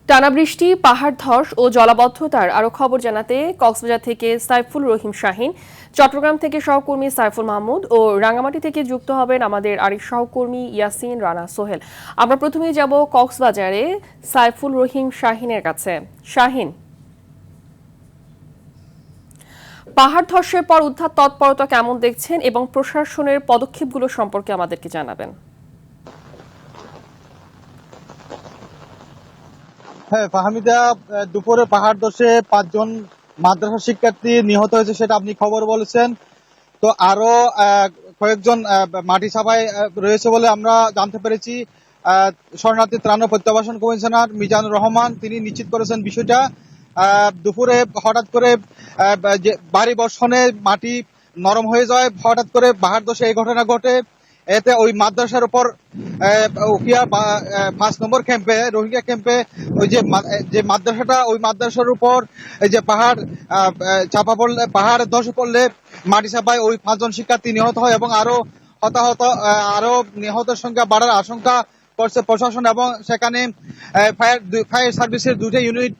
টানা বৃষ্টি, পাহাড় ধস ও জলাবদ্ধতার আরও খবর জানাতে কক্সবাজার থেকে সাইফুল রহিম শাহীন, চট্টগ্রাম থেকে সহকর্মী সাইফুল মাহমুদ ও রাঙামাটি থেকে যুক্ত হবেন আমাদের আরেক সহকর্মী ইয়াসিন রানা সোহেল। আমরা প্রথমেই যাব কক্সবাজারে সাইফুল রহিম শাহীনের কাছে। শাহীন, পাহাড় ধসের পর উদ্ধার তৎপরতা কেমন দেখছেন এবং প্রশাসনের পদক্ষেপগুলো সম্পর্কে আমাদেরকে জানাবেন। হ্যাঁ ফাহমিদা, দুপুরে পাহাড় ধসে 5 জন মাদ্রাসা শিক্ষার্থী নিহত হয়েছে, সেটা আপনি খবর বলেছেন। তো আরো কয়েকজন মাটি চাপায় রয়েছে বলে আমরা জানতে পেরেছি। শরণার্থী ত্রাণ ও প্রত্যাবাসন কমিশনার মিজানুর রহমান তিনি নিশ্চিত করেছেন বিষয়টা। দুপুরে হঠাৎ করে ভারী বর্ষণে মাটি নরম হয়ে যায়, হঠাৎ করে পাহাড় ধসে এই ঘটনা ঘটে। এতে ওই মাদ্রাসার উপর উখিয়া 5 নম্বর ক্যাম্পে, রোহিঙ্গা ক্যাম্পে, ওই যে মাদ্রাসাটা, ওই মাদ্রাসার উপর এই যে পাহাড় চাপা পড়লে, পাহাড় ধসে পড়লে মাটি চাপায় ওই 5 জন শিক্ষার্থী নিহত হয় এবং আরো নিহতের সংখ্যা বাড়ার আশঙ্কা করছে প্রশাসন। এবং সেখানে ফায়ার সার্ভিসের 2টা ইউনিট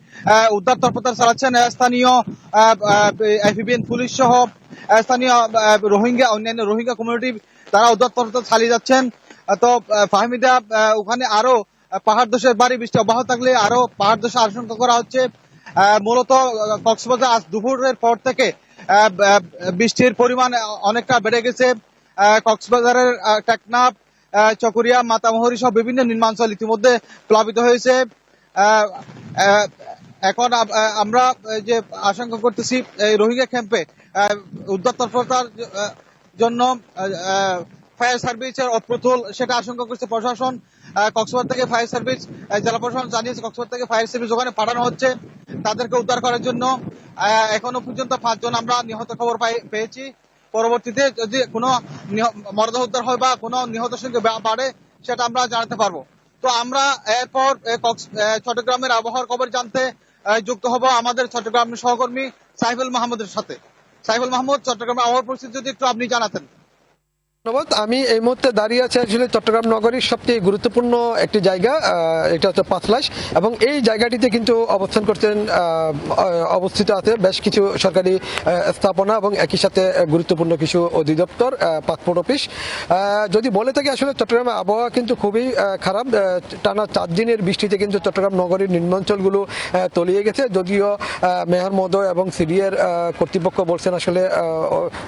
উদ্ধার তৎপরতা চালাচ্ছেন। স্থানীয় এফবিএন পুলিশ সহ স্থানীয় অন্যান্য রোহিঙ্গা কমিউনিটি তারা উদ্ধার তৎপরতা চালিয়ে যাচ্ছেন। তো ফাহমিদা, ওখানে আরো পাহাড় ধসে ভারী বৃষ্টি অব্যাহত থাকলে আরো পাহাড় ধসে আশঙ্কা করা হচ্ছে। মূলত কক্সবাজার আজ দুপুরের পর থেকে বৃষ্টির পরিমাণ অনেকটা বেড়ে গেছে। কক্সবাজারের টেকনাফ, চকরিয়া, মাতামুহুরী সহ বিভিন্ন নির্মাঞ্চল ইতিমধ্যে প্লাবিত হয়েছে। এখন আমরা যে আশঙ্কা করতেছি এই রোহিঙ্গা ক্যাম্পে উদ্ধার তৎপরতার জন্য ফায়ার সার্ভিসের অপ্রতুল, সেটা আশঙ্কা করছে প্রশাসন। কক্সবাজার থেকে ফায়ার সার্ভিস, জেলা প্রশাসন জানিয়েছে কক্সবাজার থেকে ফায়ার সার্ভিস ওখানে পাঠানো হচ্ছে তাদেরকে উদ্ধার করার জন্য। এখনো পর্যন্ত 5 জন আমরা নিহত খবর পেয়েছি। পরবর্তীতে যদি কোনো মরদেহ উদ্ধার হয় বা কোনো নিহতের সঙ্গে বাড়ে সেটা আমরা জানাতে পারবো। তো আমরা এরপর চট্টগ্রামের আবহাওয়ার খবর জানতে যুক্ত হব আমাদের চট্টগ্রামের সহকর্মী সাইফুল মাহমুদের সাথে। সাইফুল মাহমুদ, চট্টগ্রামের আবহাওয়ার পরিস্থিতি যদি একটু আপনি জানাতেন। ধন্যবাদ। আমি এই মুহূর্তে দাঁড়িয়ে আছি আসলে চট্টগ্রাম নগরীর সবচেয়ে গুরুত্বপূর্ণ একটি জায়গা, এটা হচ্ছে পাঁচলাশ, এবং এই জায়গাটিতে কিন্তু অবস্থিত আছে বেশ কিছু সরকারি স্থাপনা এবং একই সাথে গুরুত্বপূর্ণ কিছু অধিদপ্তর, পাসপোর্ট অফিস। যদি বলে থাকি আসলে চট্টগ্রামের আবহাওয়া কিন্তু খুবই খারাপ। টানা 4 দিনের বৃষ্টিতে কিন্তু চট্টগ্রাম নগরীর নিম্নাঞ্চলগুলো তলিয়ে গেছে। যদিও মেয়র মহোদয় এবং সিডিএর কর্তৃপক্ষ বলছেন আসলে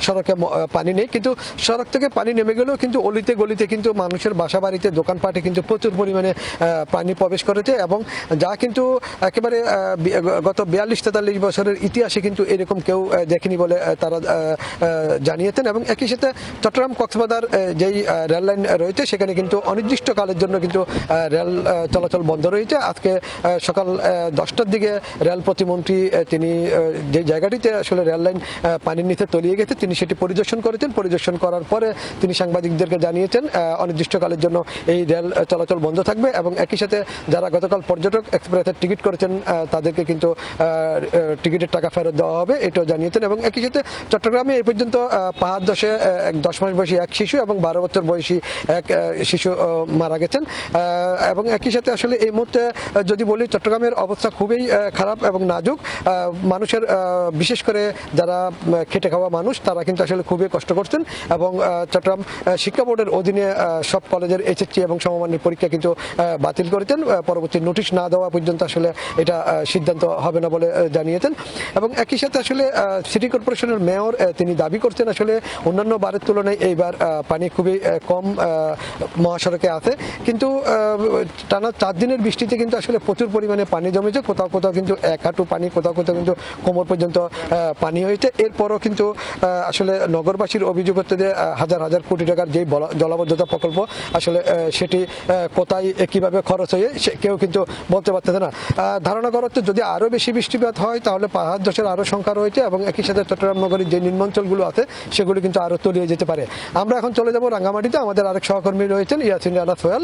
সড়কে পানি নেই, কিন্তু সড়ক থেকে পানি নেমে গেলেও কিন্তু অলিতে গলিতে কিন্তু মানুষের বাসা বাড়িতে, দোকানপাটে কিন্তু প্রচুর পরিমাণে পানি প্রবেশ করেছে, এবং যা কিন্তু একেবারে গত 42-43 বছরের ইতিহাসে কিন্তু এরকম কেউ দেখেনি বলে তারা জানিয়েছেন। এবং একই সাথে চট্টগ্রাম কক্সবাজার যেই রেল লাইন রয়েছে সেখানে কিন্তু অনির্দিষ্টকালের জন্য কিন্তু রেল চলাচল বন্ধ রয়েছে। আজকে সকাল 10টার দিকে রেল প্রতিমন্ত্রী তিনি যে জায়গাটিতে আসলে রেল লাইন পানির নিচে তলিয়ে গেছে তিনি সেটি পরিদর্শন করেছেন। পরিদর্শন করার পরে তিনি সাংবাদিকদেরকে জানিয়েছেন অনির্দিষ্টকালের জন্য এই রেল চলাচল বন্ধ থাকবে, এবং একই সাথে যারা গতকাল পর্যটক এক্সপ্রেসের টিকিট করেছেন তাদেরকে কিন্তু টিকিটের টাকা ফেরত দেওয়া হবে, এটাও জানিয়েছেন। এবং একই সাথে চট্টগ্রামে এই পর্যন্ত পাহাড় ধসে 10 মাস বয়সী এক শিশু এবং 12 বছর বয়সী এক শিশু মারা গেছেন। এবং একই সাথে আসলে এই মুহূর্তে যদি বলি চট্টগ্রামের অবস্থা খুবই খারাপ এবং নাজুক। মানুষের বিশেষ করে যারা খেটে খাওয়া মানুষ তারা কিন্তু আসলে খুবই কষ্ট করছেন, এবং চট্টগ্রাম শিক্ষা বোর্ডের অধীনে সব কলেজের এইচএসসি এবং সমমানের পরীক্ষা কিন্তু বাতিল করেছেন। পরবর্তী নোটিশ না দেওয়া পর্যন্ত আসলে এটা সিদ্ধান্ত হবে না বলে জানিয়েছেন। এবং একই সাথে আসলে সিটি কর্পোরেশনের মেয়র তিনি দাবি করছেন আসলে অন্যান্য বারের তুলনায় এইবার পানি খুবই কম মহাসড়কে আছে, কিন্তু টানা 4 দিনের বৃষ্টিতে কিন্তু আসলে প্রচুর পরিমাণে পানি জমেছে। কোথাও কোথাও কিন্তু 1 হাঁটু পানি, কোথাও কোথাও কিন্তু কোমর পর্যন্ত পানি হয়েছে। এরপরও কিন্তু আসলে নগরবাসীর অভিযোগ হচ্ছে যে হাজার হাজার কোটি টাকার যেই জলাবদ্ধতা প্রকল্প আসলে সেটি কোথায় কিভাবে খরচ হয়ে কেউ কিন্তু বলতে পারতেছে না। ধারণা করা হচ্ছে যদি আরো বেশি বৃষ্টিপাত হয় তাহলে পাহাড় ধসের আরো সংখ্যা রয়েছে, এবং একই সাথে চট্টগ্রাম নগরীর যে নিম্নাঞ্চলগুলো আছে সেগুলো কিন্তু আরো তলিয়ে যেতে পারে। আমরা এখন চলে যাব রাঙ্গামাটিতে, আমাদের আরেক সহকর্মী রয়েছেন ইয়াসিন রানা সোহেল।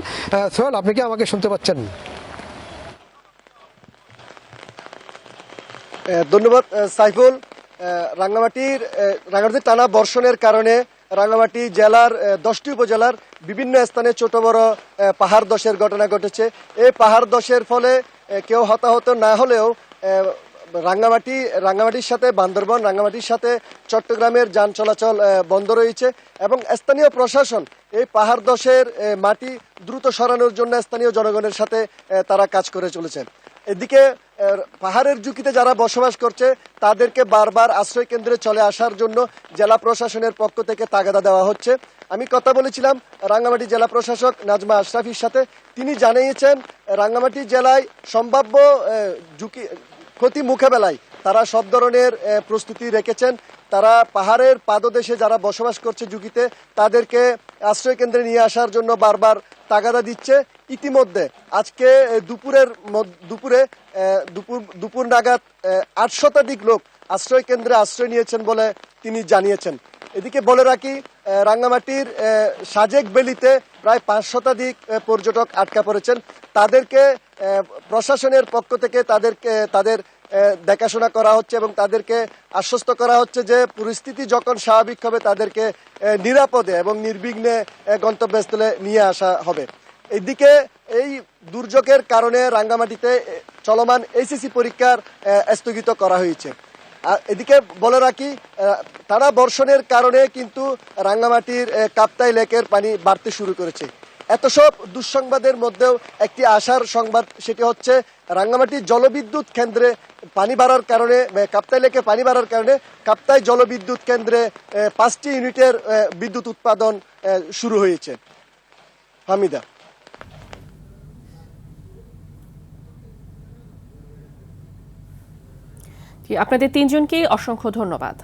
সোহেল, আপনি কি আমাকে শুনতে পাচ্ছেন? ধন্যবাদ সাইফুল। রাঙ্গামাটির টানা বর্ষণের কারণে রাঙ্গামাটি জেলার 10টি উপজেলার বিভিন্ন স্থানে ছোট বড় পাহাড় ধসের ঘটনা ঘটেছে। এই পাহাড় ধসের ফলে কেউ হতাহত না হলেও রাঙ্গামাটির সাথে বান্দরবান, রাঙ্গামাটির সাথে চট্টগ্রামের যান চলাচল বন্ধ রয়েছে এবং স্থানীয় প্রশাসন এই পাহাড় ধসের মাটি দ্রুত সরানোর জন্য স্থানীয় জনগণের সাথে তারা কাজ করে চলেছেন। এদিকে পাহাড়ের ঝুঁকিতে যারা বসবাস করছে তাদেরকে বারবার আশ্রয় কেন্দ্রে চলে আসার জন্য জেলা প্রশাসনের পক্ষ থেকে তাগাদা দেওয়া হচ্ছে। আমি কথা বলেছিলাম রাঙ্গামাটি জেলা প্রশাসক নাজমা আশরাফির সাথে। তিনি জানিয়েছেন রাঙ্গামাটি জেলায় সম্ভাব্য ক্ষতি মোকাবেলায় তারা সব ধরনের প্রস্তুতি রেখেছেন। তারা পাহাড়ের পাদদেশে যারা বসবাস করছে ঝুঁকিতে তাদেরকে আশ্রয় কেন্দ্রে নিয়ে আসার জন্য বারবার তাগাদা দিচ্ছে। ইতিমধ্যে আজকে দুপুর নাগাদ ৮ শতাধিক লোক আশ্রয় কেন্দ্রে আশ্রয় নিয়েছেন বলে তিনি জানিয়েছেন। এদিকে বলে রাখি রাঙ্গামাটির সাজেক বেলিতে প্রায় ৫ শতাধিক পর্যটক আটকা পড়েছেন। তাদেরকে প্রশাসনের পক্ষ থেকে তাদের দেখাশোনা করা হচ্ছে এবং তাদেরকে আশ্বস্ত করা হচ্ছে যে পরিস্থিতি যখন স্বাভাবিক হবে তাদেরকে নিরাপদে এবং নির্বিঘ্নে গন্তব্যস্থলে নিয়ে আসা হবে। এদিকে এই দুর্যোগের কারণে রাঙ্গামাটিতে চলমান এইচএসসি পরীক্ষার স্থগিত করা হয়েছে। এদিকে বলে রাখি টানা বর্ষণের কারণে কিন্তু রাঙ্গামাটির কাপ্তাই লেকের পানি বাড়তে শুরু করেছে। এত সব দুঃসংবাদের মধ্যেও একটি আশার সংবাদ, সেটি হচ্ছে রাঙ্গামাটি জলবিদ্যুৎ কেন্দ্রে পানি বাড়ার কারণে, কাপ্তাই লেকে পানি বাড়ার কারণে কাপ্তাই জলবিদ্যুৎ কেন্দ্রে 5টি ইউনিটের বিদ্যুৎ উৎপাদন শুরু হয়েছে। হামিদা। আপনাদের তিনজনকেই অসংখ্য ধন্যবাদ।